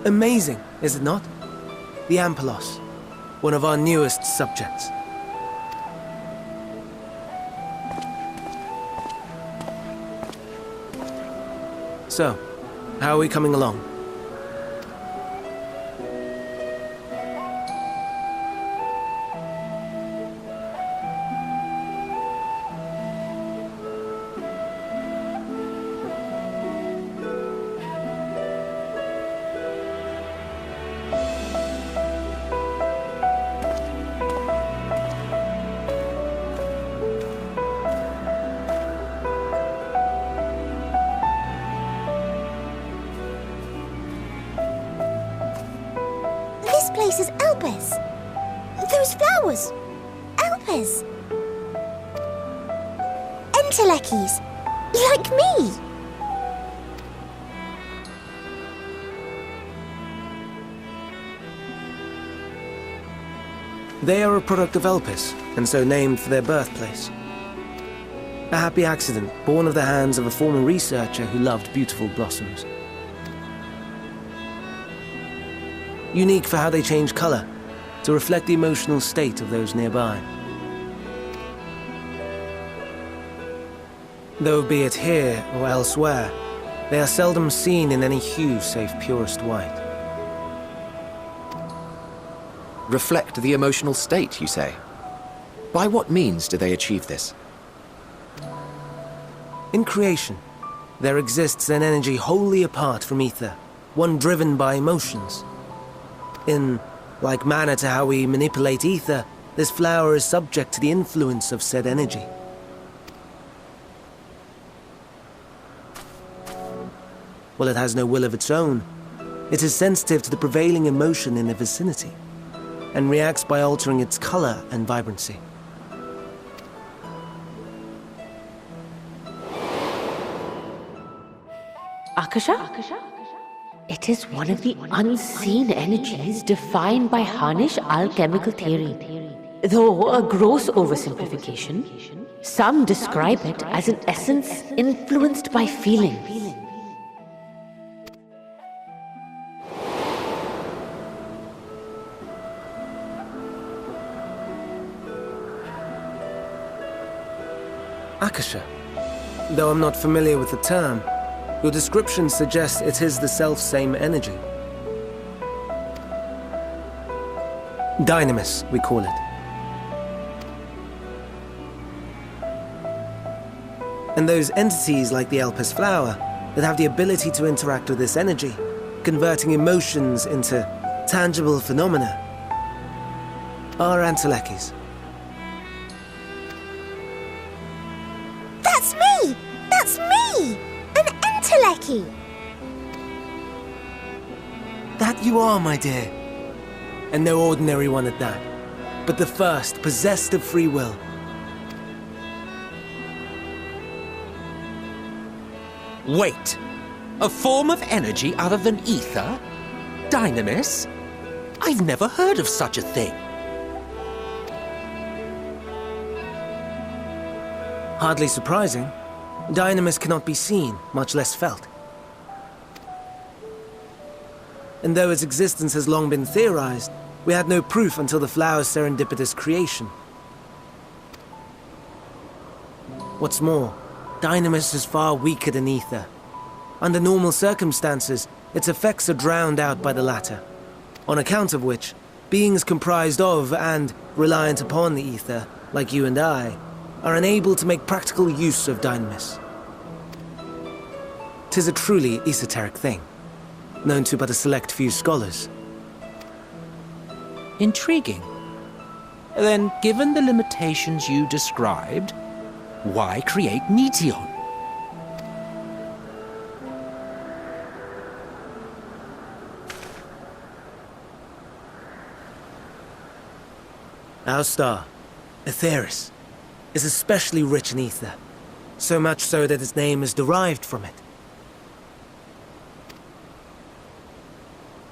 Amazing, is it not? The Ampelos, one of our newest subjects. So, how are we coming along? This place is Elpis. Those flowers. Elpis. Entelekis. Like me. They are a product of Elpis, and so named for their birthplace. A happy accident, born of the hands of a former researcher who loved beautiful blossoms. Unique for how they change color, to reflect the emotional state of those nearby. Though be it here or elsewhere, they are seldom seen in any hue save purest white. Reflect the emotional state, you say? By what means do they achieve this? In creation, there exists an energy wholly apart from ether, one driven by emotions. In like manner to how we manipulate ether, this flower is subject to the influence of said energy. While it has no will of its own, it is sensitive to the prevailing emotion in the vicinity, and reacts by altering its color and vibrancy. Akasha? It is one of the unseen energies defined by Harnish alchemical theory. Though a gross oversimplification, some describe it as an essence influenced by feeling. Akasha. Though I'm not familiar with the term, your description suggests it is the self-same energy. Dynamis, we call it. And those entities like the Elpis flower that have the ability to interact with this energy, converting emotions into tangible phenomena, are Entelekis. That's me! That's me! An Enteleki! That you are, my dear. And no ordinary one at that, but the first possessed of free will. Wait! A form of energy other than ether? Dynamis? I've never heard of such a thing. Hardly surprising. Dynamis cannot be seen, much less felt. And though its existence has long been theorized, we had no proof until the flower's serendipitous creation. What's more, Dynamis is far weaker than ether. Under normal circumstances, its effects are drowned out by the latter, on account of which, beings comprised of and reliant upon the ether, like you and I, are unable to make practical use of Dynamis. 'Tis a truly esoteric thing, known to but a select few scholars. Intriguing. Then, given the limitations you described, why create Meteon? Our star, Aetheris, is especially rich in ether, so much so that its name is derived from it.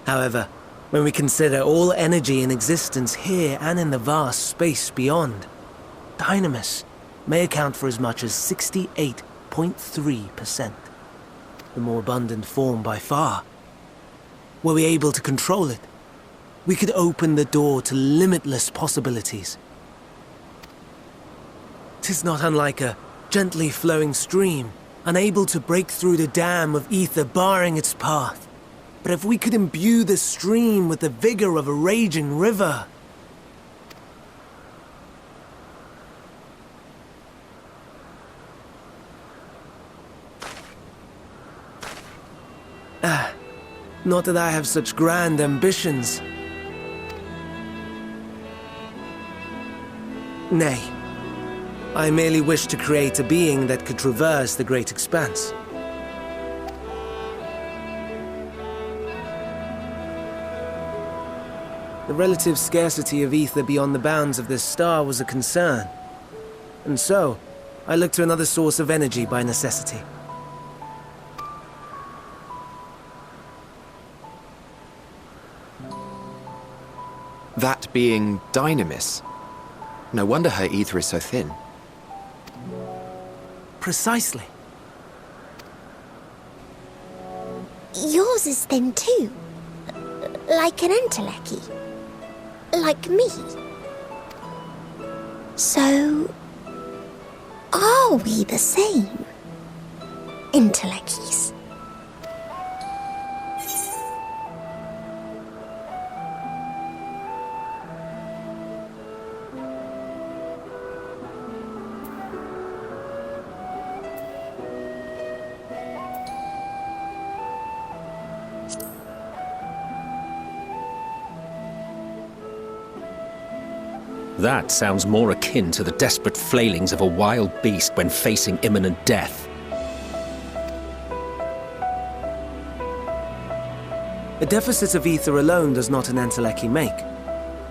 However, when we consider all energy in existence here and in the vast space beyond, Dynamis may account for as much as 68.3%, the more abundant form by far. Were we able to control it, we could open the door to limitless possibilities. 'Tis not unlike a gently flowing stream, unable to break through the dam of ether barring its path. But if we could imbue the stream with the vigor of a raging river... Not that I have such grand ambitions. Nay, I merely wish to create a being that could traverse the great expanse. The relative scarcity of ether beyond the bounds of this star was a concern. And so, I looked to another source of energy by necessity. That being Dynamis. No wonder her ether is so thin. Precisely. Yours is thin too. Like an entelechy. Like me. So... are we the same? Entelecchies. That sounds more akin to the desperate flailings of a wild beast when facing imminent death. A deficit of ether alone does not an entelechy make.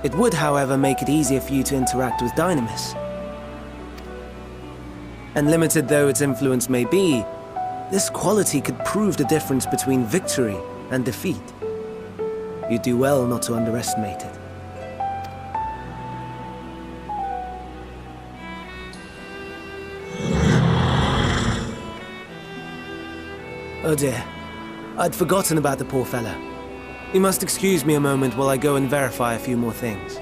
It would, however, make it easier for you to interact with Dynamis. And limited though its influence may be, this quality could prove the difference between victory and defeat. You do well not to underestimate it. Oh dear, I'd forgotten about the poor fellow. You must excuse me a moment while I go and verify a few more things.